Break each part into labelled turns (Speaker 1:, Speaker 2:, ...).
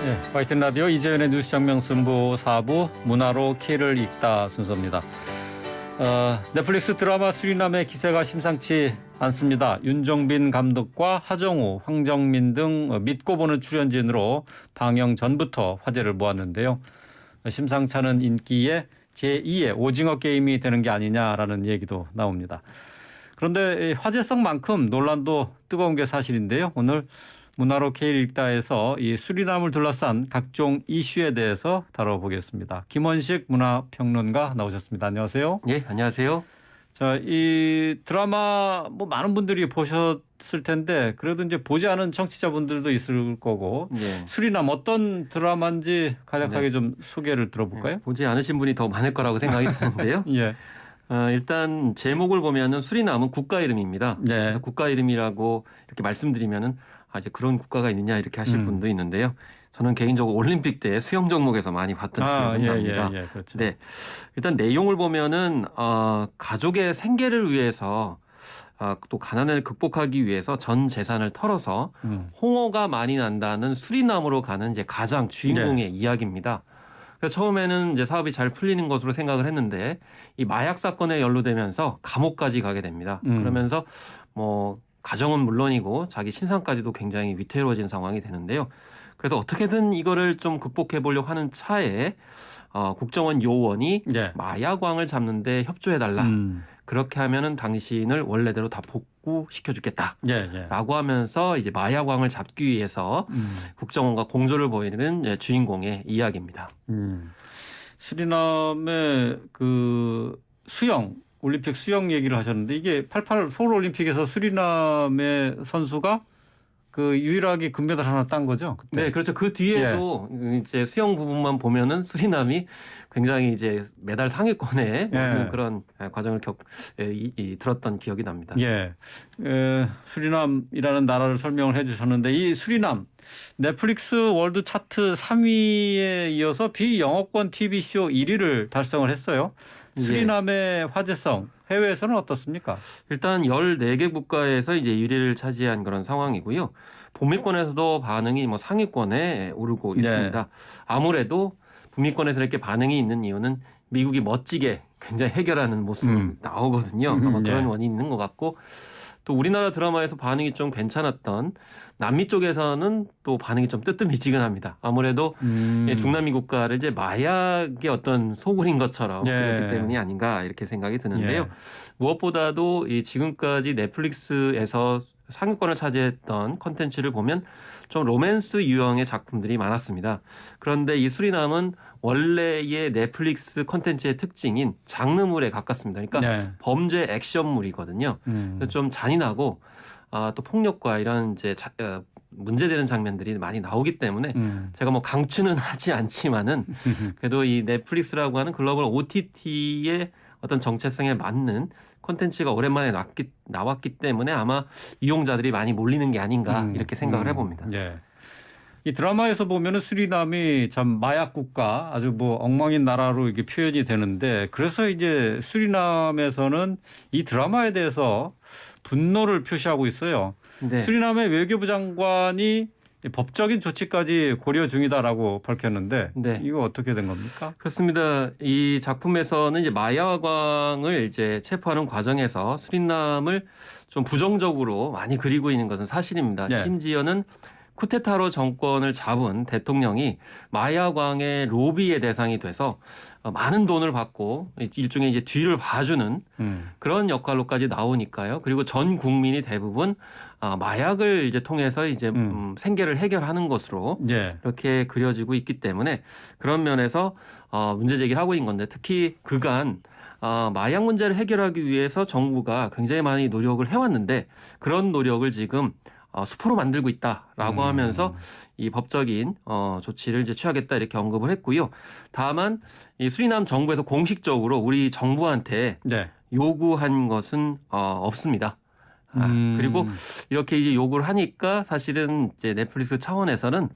Speaker 1: 예, 화이튼 라디오 이재현의 뉴스 정명승부 4부 문화로 키를 읽다 순서입니다. 넷플릭스 드라마 수리남의 기세가 심상치 않습니다. 윤종빈 감독과 하정우, 황정민 등 믿고 보는 출연진으로 방영 전부터 화제를 모았는데요. 심상치 않은 인기에 제2의 오징어 게임이 되는 게 아니냐라는 얘기도 나옵니다. 그런데 화제성만큼 논란도 뜨거운 게 사실인데요. 오늘 문화로 K를 읽다에서 이 수리남을 둘러싼 각종 이슈에 대해서 다뤄보겠습니다. 김원식 문화평론가 나오셨습니다. 안녕하세요.
Speaker 2: 예, 안녕하세요.
Speaker 1: 자, 이 드라마 뭐 많은 분들이 보셨을 텐데 그래도 이제 보지 않은 청취자분들도 있을 거고
Speaker 2: 네.
Speaker 1: 수리남 어떤 드라마인지 간략하게 좀 소개를 들어볼까요?
Speaker 2: 보지 않으신 분이 더 많을 거라고 생각이 드는데요.
Speaker 1: 예.
Speaker 2: 일단 제목을 보면은 수리남은 국가 이름입니다.
Speaker 1: 네.
Speaker 2: 그래서 국가 이름이라고 이렇게 말씀드리면은 이제 그런 국가가 있느냐 이렇게 하실 분도 있는데요. 저는 개인적으로 올림픽 때 수영 종목에서 많이 봤던 기억이 납니다.
Speaker 1: 예, 그렇죠.
Speaker 2: 네, 일단 내용을 보면은 가족의 생계를 위해서 또 가난을 극복하기 위해서 전 재산을 털어서 홍어가 많이 난다는 수리남으로 가는 이제 가장 주인공의 이야기입니다. 그래서 처음에는 이제 사업이 잘 풀리는 것으로 생각을 했는데 이 마약 사건에 연루되면서 감옥까지 가게 됩니다. 그러면서 뭐 가정은 물론이고 자기 신상까지도 굉장히 위태로워진 상황이 되는데요. 그래서 어떻게든 이거를 좀 극복해 보려고 하는 차에 국정원 요원이 마약왕을 잡는데 협조해달라. 그렇게 하면은 당신을 원래대로 다 복구시켜주겠다. 라고 하면서 이제 마약왕을 잡기 위해서 국정원과 공조를 보이는 주인공의 이야기입니다.
Speaker 1: 수리남의 그 수영 올림픽 수영 얘기를 하셨는데 이게 88 서울올림픽에서 수리남의 선수가 그 유일하게 금메달 하나 딴 거죠? 그때.
Speaker 2: 네, 그렇죠. 그 뒤에도 이제 수영 부분만 보면은 수리남이 굉장히 이제 메달 상위권에 그런 과정을 들었던 기억이 납니다.
Speaker 1: 수리남이라는 나라를 설명을 해주셨는데 이 수리남 넷플릭스 월드 차트 3위에 이어서 비영어권 TV쇼 1위를 달성을 했어요. 수리남의 화제성 해외에서는 어떻습니까?
Speaker 2: 일단 14개 국가에서 이제 1위를 차지한 그런 상황이고요. 북미권에서도 반응이 뭐 상위권에 오르고 있습니다. 아무래도 북미권에서 이렇게 반응이 있는 이유는 미국이 멋지게 굉장히 해결하는 모습이 나오거든요. 아마 그런 원인이 있는 것 같고 또 우리나라 드라마에서 반응이 좀 괜찮았던 남미 쪽에서는 또 반응이 좀 뜨뜻미지근합니다. 아무래도 중남미 국가를 이제 마약의 어떤 소굴인 것처럼 그렇기 때문이 아닌가 이렇게 생각이 드는데요. 무엇보다도 이 지금까지 넷플릭스에서 상위권을 차지했던 콘텐츠를 보면 좀 로맨스 유형의 작품들이 많았습니다. 그런데 이 수리남은 원래의 넷플릭스 콘텐츠의 특징인 장르물에 가깝습니다. 그러니까 범죄 액션물이거든요. 그래서 좀 잔인하고 또 폭력과 이런 이제 문제되는 장면들이 많이 나오기 때문에 제가 뭐 강추는 하지 않지만은 그래도 이 넷플릭스라고 하는 글로벌 OTT의 어떤 정체성에 맞는 콘텐츠가 오랜만에 나왔기 때문에 아마 이용자들이 많이 몰리는 게 아닌가 이렇게 생각을 해봅니다.
Speaker 1: 이 드라마에서 보면은 수리남이 참 마약 국가 아주 뭐 엉망인 나라로 이게 표현이 되는데 그래서 이제 수리남에서는 이 드라마에 대해서 분노를 표시하고 있어요. 수리남의 외교부 장관이 법적인 조치까지 고려 중이다라고 밝혔는데 이거 어떻게 된 겁니까?
Speaker 2: 그렇습니다. 이 작품에서는 이제 마약왕을 이제 체포하는 과정에서 수리남을 좀 부정적으로 많이 그리고 있는 것은 사실입니다. 심지어는 쿠데타로 정권을 잡은 대통령이 마약왕의 로비의 대상이 돼서 많은 돈을 받고 일종의 이제 뒤를 봐주는 그런 역할로까지 나오니까요. 그리고 전 국민이 대부분 마약을 이제 통해서 이제 생계를 해결하는 것으로 이렇게 그려지고 있기 때문에 그런 면에서 문제 제기를 하고 있는 건데 특히 그간 마약 문제를 해결하기 위해서 정부가 굉장히 많이 노력을 해왔는데 그런 노력을 지금 수포로 만들고 있다라고 하면서 이 법적인 조치를 이제 취하겠다 이렇게 언급을 했고요. 다만 이 수리남 정부에서 공식적으로 우리 정부한테 요구한 것은 없습니다. 그리고 이렇게 이제 요구를 하니까 사실은 이제 넷플릭스 차원에서는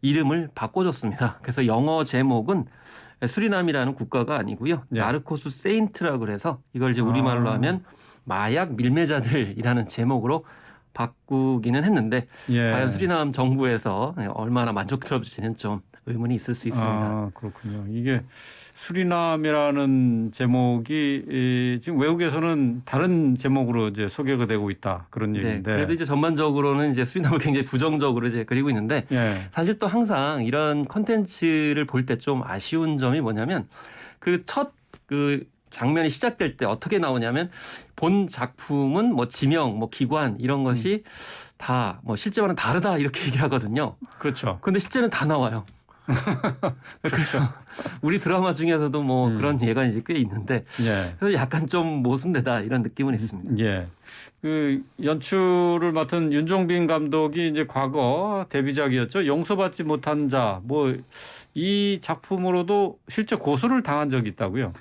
Speaker 2: 이름을 바꿔줬습니다. 그래서 영어 제목은 수리남이라는 국가가 아니고요. 나르코스 세인트라고 해서 이걸 이제 우리말로 하면 마약 밀매자들이라는 제목으로 바꾸기는 했는데
Speaker 1: 예.
Speaker 2: 과연 수리남 정부에서 얼마나 만족스러울지는 좀 의문이 있을 수 있습니다.
Speaker 1: 아, 그렇군요. 이게 수리남이라는 제목이 지금 외국에서는 다른 제목으로 이제 소개가 되고 있다 그런
Speaker 2: 네,
Speaker 1: 얘기인데.
Speaker 2: 그래도 이제 전반적으로는 이제 수리남을 굉장히 부정적으로 이제 그리고 있는데
Speaker 1: 예.
Speaker 2: 사실 또 항상 이런 컨텐츠를 볼 때 좀 아쉬운 점이 뭐냐면 그 첫 장면이 시작될 때 어떻게 나오냐면 본 작품은 뭐 지명, 뭐 기관 이런 것이 다 뭐 실제와는 다르다 이렇게 얘기를 하거든요.
Speaker 1: 그렇죠.
Speaker 2: 근데 실제는 다 나와요. 그렇죠. 우리 드라마 중에서도 뭐 그런 예가 이제 꽤 있는데
Speaker 1: 예.
Speaker 2: 그래서 약간 좀 모순되다 이런 느낌은 있습니다.
Speaker 1: 예. 그 연출을 맡은 윤종빈 감독이 이제 과거 데뷔작이었죠. 용서받지 못한 자. 뭐 이 작품으로도 실제 고소를 당한 적이 있다고요.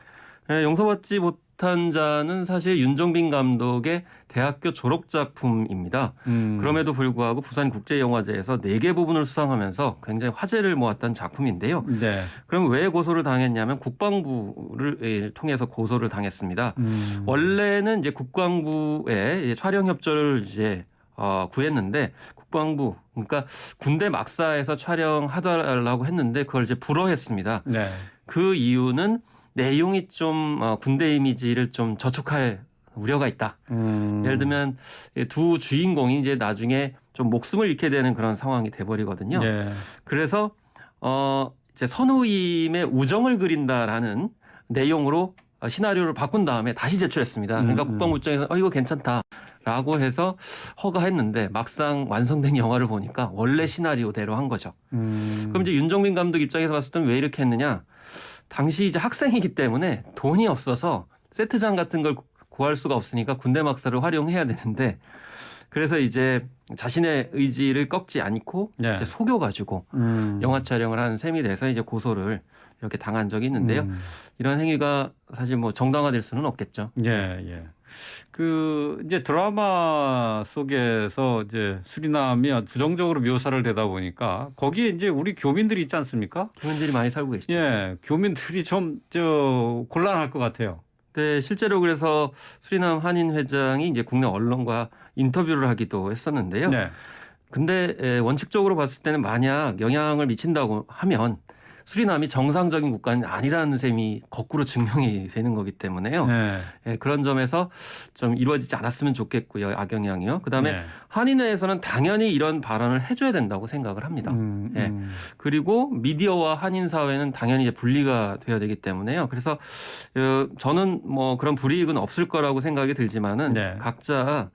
Speaker 2: 네, 용서받지 못한 자는 사실 윤종빈 감독의 대학교 졸업 작품입니다. 그럼에도 불구하고 부산국제영화제에서 4개 부분을 수상하면서 굉장히 화제를 모았던 작품인데요.
Speaker 1: 네.
Speaker 2: 그럼 왜 고소를 당했냐면 국방부를 통해서 고소를 당했습니다. 원래는 이제 국방부에 촬영 협조를 이제 구했는데 국방부 그러니까 군대 막사에서 촬영하달라고 했는데 그걸 이제 불허했습니다.
Speaker 1: 네.
Speaker 2: 그 이유는 내용이 좀 군대 이미지를 좀 저촉할 우려가 있다. 예를 들면 두 주인공이 이제 나중에 좀 목숨을 잃게 되는 그런 상황이 돼버리거든요.
Speaker 1: 예.
Speaker 2: 그래서 이제 선우임의 우정을 그린다라는 내용으로 시나리오를 바꾼 다음에 다시 제출했습니다. 그러니까 국방부 입장에서 이거 괜찮다라고 해서 허가했는데 막상 완성된 영화를 보니까 원래 시나리오대로 한 거죠. 그럼 이제 윤종빈 감독 입장에서 봤을 때는 왜 이렇게 했느냐? 당시 이제 학생이기 때문에 돈이 없어서 세트장 같은 걸 구할 수가 없으니까 군대 막사를 활용해야 되는데 그래서 이제 자신의 의지를 꺾지 않고
Speaker 1: 네.
Speaker 2: 이제 속여가지고 영화 촬영을 한 셈이 돼서 이제 고소를 이렇게 당한 적이 있는데요. 이런 행위가 사실 뭐 정당화될 수는 없겠죠.
Speaker 1: 예, 예. 그 이제 드라마 속에서 이제 수리남이 부정적으로 묘사를 되다 보니까 거기에 이제 우리 교민들이 있지 않습니까?
Speaker 2: 교민들이 많이 살고 계시죠.
Speaker 1: 예, 교민들이 좀 곤란할 것 같아요.
Speaker 2: 네, 실제로 그래서 수리남 한인 회장이 이제 국내 언론과 인터뷰를 하기도 했었는데요.
Speaker 1: 네.
Speaker 2: 근데 원칙적으로 봤을 때는 만약 영향을 미친다고 하면 수리남이 정상적인 국가는 아니라는 셈이 거꾸로 증명이 되는 거기 때문에요.
Speaker 1: 네.
Speaker 2: 예, 그런 점에서 좀 이루어지지 않았으면 좋겠고요. 악영향이요. 그다음에
Speaker 1: 네.
Speaker 2: 한인회에서는 당연히 이런 발언을 해줘야 된다고 생각을 합니다. 예. 그리고 미디어와 한인 사회는 당연히 이제 분리가 돼야 되기 때문에요. 그래서 저는 뭐 그런 불이익은 없을 거라고 생각이 들지만은
Speaker 1: 네.
Speaker 2: 각자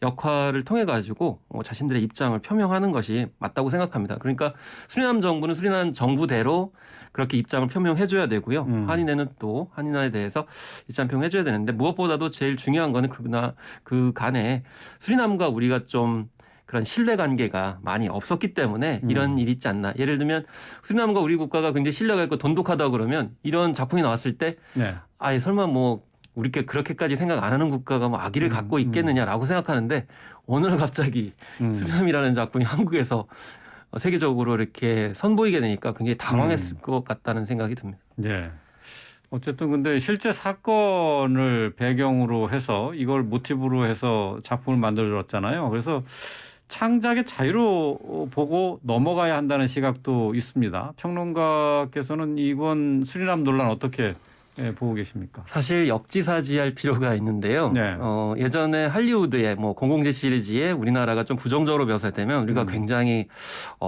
Speaker 2: 역할을 통해 가지고 자신들의 입장을 표명하는 것이 맞다고 생각합니다. 그러니까 수리남 정부는 수리남 정부대로 그렇게 입장을 표명해줘야 되고요. 한인회는 또 한인화에 대해서 입장 표명해줘야 되는데 무엇보다도 제일 중요한 거는 그 간에 수리남과 우리가 좀 그런 신뢰관계가 많이 없었기 때문에 이런 일이 있지 않나. 예를 들면 수리남과 우리 국가가 굉장히 신뢰가 있고 돈독하다 그러면 이런 작품이 나왔을 때
Speaker 1: 네.
Speaker 2: 아예 설마 뭐 우리께 그렇게까지 생각 안 하는 국가가 뭐 악의를 갖고 있겠느냐라고 생각하는데 오늘 갑자기 수리남이라는 작품이 한국에서 세계적으로 이렇게 선보이게 되니까 굉장히 당황했을 것 같다는 생각이 듭니다.
Speaker 1: 네. 어쨌든 근데 실제 사건을 배경으로 해서 이걸 모티브로 해서 작품을 만들었잖아요. 그래서 창작의 자유로 보고 넘어가야 한다는 시각도 있습니다. 평론가께서는 이번 수리남 논란 어떻게 보고 계십니까?
Speaker 2: 사실 역지사지할 필요가 있는데요.
Speaker 1: 네.
Speaker 2: 예전에 할리우드의 뭐 007 시리즈에 우리나라가 좀 부정적으로 묘사되면 우리가 굉장히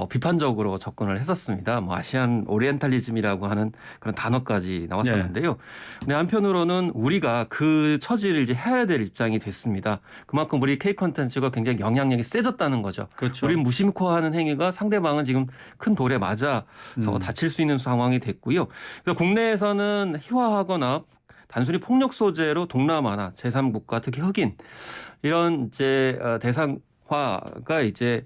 Speaker 2: 비판적으로 접근을 했었습니다. 뭐 아시안 오리엔탈리즘이라고 하는 그런 단어까지 나왔었는데요.
Speaker 1: 네.
Speaker 2: 근데 한편으로는 우리가 그 처지를 이제 해야 될 입장이 됐습니다. 그만큼 우리 K 콘텐츠가 굉장히 영향력이 세졌다는 거죠.
Speaker 1: 그렇죠.
Speaker 2: 우린 무심코 하는 행위가 상대방은 지금 큰 돌에 맞아서 다칠 수 있는 상황이 됐고요. 그래서 국내에서는 희화하거나 단순히 폭력 소재로 동남아나 제3국가 특히 흑인 이런 이제 대상화가 이제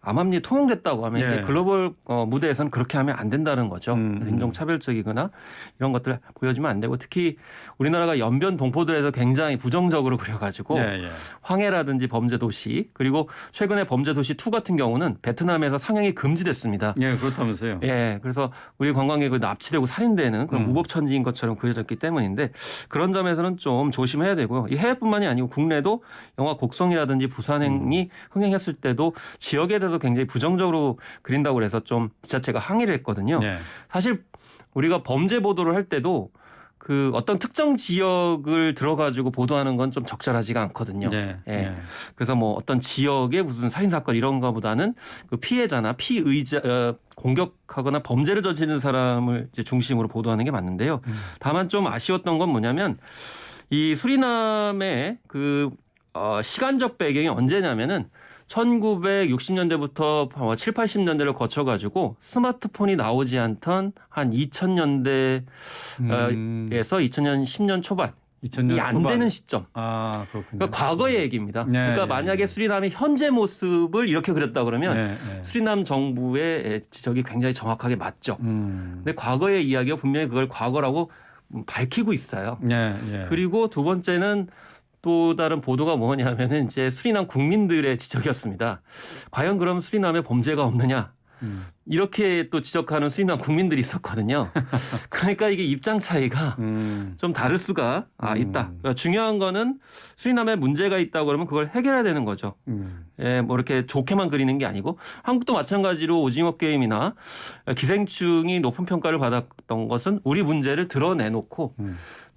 Speaker 2: 암암리에 통용됐다고 하면
Speaker 1: 예.
Speaker 2: 이제 글로벌 무대에서는 그렇게 하면 안 된다는 거죠. 그래서 인종차별적이거나 이런 것들을 보여주면 안 되고 특히 우리나라가 연변 동포들에서 굉장히 부정적으로 그려가지고
Speaker 1: 예, 예.
Speaker 2: 황해라든지 범죄도시 그리고 최근에 범죄도시 2 같은 경우는 베트남에서 상영이 금지됐습니다.
Speaker 1: 예, 그렇다면서요.
Speaker 2: 예, 그래서 우리 관광객을 납치되고 살인되는 그런
Speaker 1: 음.
Speaker 2: 무법천지인 것처럼 그려졌기 때문인데 그런 점에서는 좀 조심해야 되고요. 이 해외뿐만이 아니고 국내도 영화 곡성이라든지 부산행이 흥행했을 때도 지역에 대해서 굉장히 부정적으로 그린다고 그래서 좀 지자체가 항의를 했거든요.
Speaker 1: 예.
Speaker 2: 사실 우리가 범죄 보도를 할 때도 그 어떤 특정 지역을 들어가지고 보도하는 건 좀 적절하지가 않거든요.
Speaker 1: 예.
Speaker 2: 예.
Speaker 1: 예.
Speaker 2: 그래서 뭐 어떤 지역의 무슨 살인 사건 이런 거보다는 그 피해자나 피의자 공격하거나 범죄를 저지른 사람을 이제 중심으로 보도하는 게 맞는데요. 다만 좀 아쉬웠던 건 뭐냐면 이 수리남의 그 시간적 배경이 언제냐면은 1960년대부터 7, 80년대를 거쳐가지고 스마트폰이 나오지 않던 한 2000년대에서 2000년 10년 초반
Speaker 1: 2000년
Speaker 2: 안
Speaker 1: 초반.
Speaker 2: 되는 시점.
Speaker 1: 아, 그렇군요.
Speaker 2: 그러니까 과거의 얘기입니다.
Speaker 1: 네,
Speaker 2: 그러니까
Speaker 1: 네,
Speaker 2: 만약에
Speaker 1: 네.
Speaker 2: 수리남의 현재 모습을 이렇게 그렸다 그러면
Speaker 1: 예, 예.
Speaker 2: 수리남 정부의 지적이 굉장히 정확하게 맞죠. 근데 과거의 이야기가 분명히 그걸 과거라고 밝히고 있어요.
Speaker 1: 예, 예.
Speaker 2: 그리고 두 번째는 또 다른 보도가 뭐냐면은 이제 수리남 국민들의 지적이었습니다. 과연 그럼 수리남에 범죄가 없느냐? 이렇게 또 지적하는 수리남 국민들이 있었거든요. 그러니까 이게 입장 차이가 좀 다를 수가 있다. 그러니까 중요한 거는 수리남에 문제가 있다고 그러면 그걸 해결해야 되는 거죠. 예, 뭐 이렇게 좋게만 그리는 게 아니고 한국도 마찬가지로 오징어 게임이나 기생충이 높은 평가를 받았던 것은 우리 문제를 드러내놓고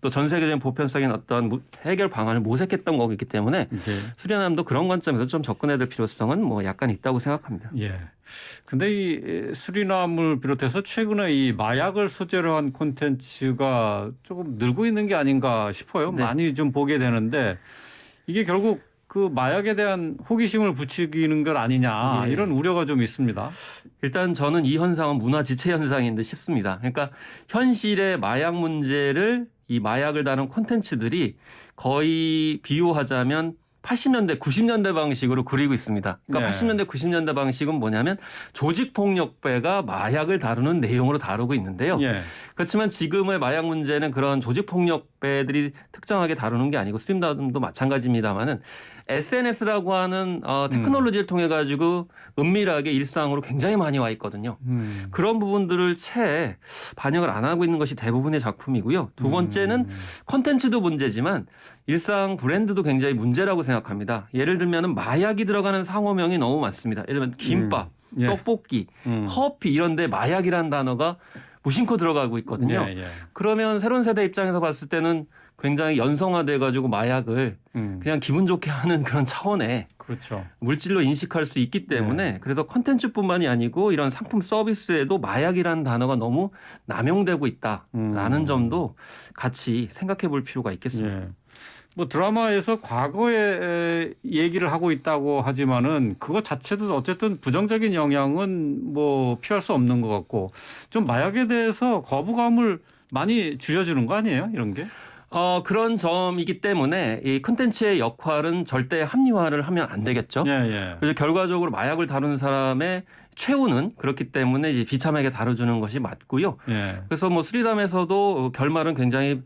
Speaker 2: 또 전 세계적인 보편성인 어떤 해결 방안을 모색했던 거기 때문에
Speaker 1: 이제
Speaker 2: 수리남도 그런 관점에서 좀 접근해야 될 필요성은 뭐 약간 있다고 생각합니다.
Speaker 1: 예. 근데 이 수리남을 비롯해서 최근에 이 마약을 소재로 한 콘텐츠가 조금 늘고 있는 게 아닌가 싶어요.
Speaker 2: 네.
Speaker 1: 많이 좀 보게 되는데 이게 결국 그 마약에 대한 호기심을 부추기는 것 아니냐
Speaker 2: 예.
Speaker 1: 이런 우려가 좀 있습니다.
Speaker 2: 일단 저는 이 현상은 문화 지체 현상인 듯 싶습니다. 그러니까 현실의 마약 문제를 이 마약을 다룬 콘텐츠들이 거의 비유하자면 80년대, 90년대 방식으로 그리고 있습니다. 그러니까
Speaker 1: 네.
Speaker 2: 80년대, 90년대 방식은 뭐냐면 조직폭력배가 마약을 다루는 내용으로 다루고 있는데요.
Speaker 1: 예.
Speaker 2: 그렇지만 지금의 마약 문제는 그런 조직폭력배들이 특정하게 다루는 게 아니고 스트림담도 마찬가지입니다만은 SNS라고 하는 테크놀로지를 통해 가지고 은밀하게 일상으로 굉장히 많이 와 있거든요. 그런 부분들을 채 반영을 안 하고 있는 것이 대부분의 작품이고요. 두 번째는 콘텐츠도 문제지만 일상 브랜드도 굉장히 문제라고 생각합니다. 예를 들면 마약이 들어가는 상호명이 너무 많습니다. 예를 들면 김밥,
Speaker 1: 예.
Speaker 2: 떡볶이, 커피 이런 데 마약이라는 단어가 무심코 들어가고 있거든요.
Speaker 1: 예, 예.
Speaker 2: 그러면 새로운 세대 입장에서 봤을 때는 굉장히 연성화돼 가지고 마약을 그냥 기분 좋게 하는 그런 차원의
Speaker 1: 그렇죠.
Speaker 2: 물질로 인식할 수 있기 때문에 그래서 콘텐츠뿐만이 아니고 이런 상품 서비스에도 마약이라는 단어가 너무 남용되고 있다라는 점도 같이 생각해 볼 필요가 있겠습니다.
Speaker 1: 예. 뭐 드라마에서 과거에 얘기를 하고 있다고 하지만은 그것 자체도 어쨌든 부정적인 영향은 뭐 피할 수 없는 것 같고 좀 마약에 대해서 거부감을 많이 줄여주는 거 아니에요? 이런 게?
Speaker 2: 그런 점이기 때문에 이 콘텐츠의 역할은 절대 합리화를 하면 안 되겠죠.
Speaker 1: 예, 예.
Speaker 2: 그래서 결과적으로 마약을 다루는 사람의 최후는 그렇기 때문에 이제 비참하게 다뤄주는 것이 맞고요.
Speaker 1: 예.
Speaker 2: 그래서 뭐 수리담에서도 결말은 굉장히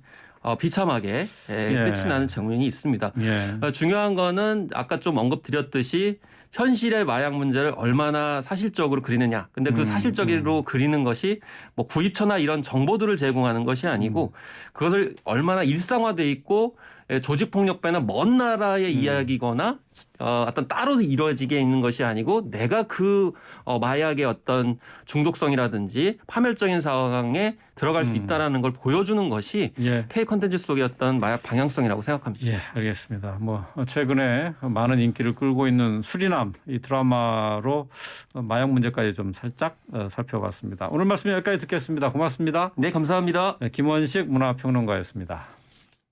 Speaker 2: 비참하게
Speaker 1: 예.
Speaker 2: 끝이 나는 장면이 있습니다.
Speaker 1: 예.
Speaker 2: 중요한 거는 아까 좀 언급드렸듯이 현실의 마약 문제를 얼마나 사실적으로 그리느냐. 근데 그 사실적으로 그리는 것이 뭐 구입처나 이런 정보들을 제공하는 것이 아니고 그것을 얼마나 일상화돼 있고 조직폭력배나 먼 나라의 이야기거나 어떤 따로 이루어지게 있는 것이 아니고 내가 그 마약의 어떤 중독성이라든지 파멸적인 상황에 들어갈 수 있다라는 걸 보여주는 것이
Speaker 1: 예.
Speaker 2: K 콘텐츠 속의 어떤 마약 방향성이라고 생각합니다.
Speaker 1: 예, 알겠습니다. 뭐 최근에 많은 인기를 끌고 있는 수리남 이 드라마로 마약 문제까지 좀 살짝 살펴봤습니다. 오늘 말씀 여기까지 듣겠습니다. 고맙습니다.
Speaker 2: 네, 감사합니다.
Speaker 1: 네, 김원식 문화평론가였습니다.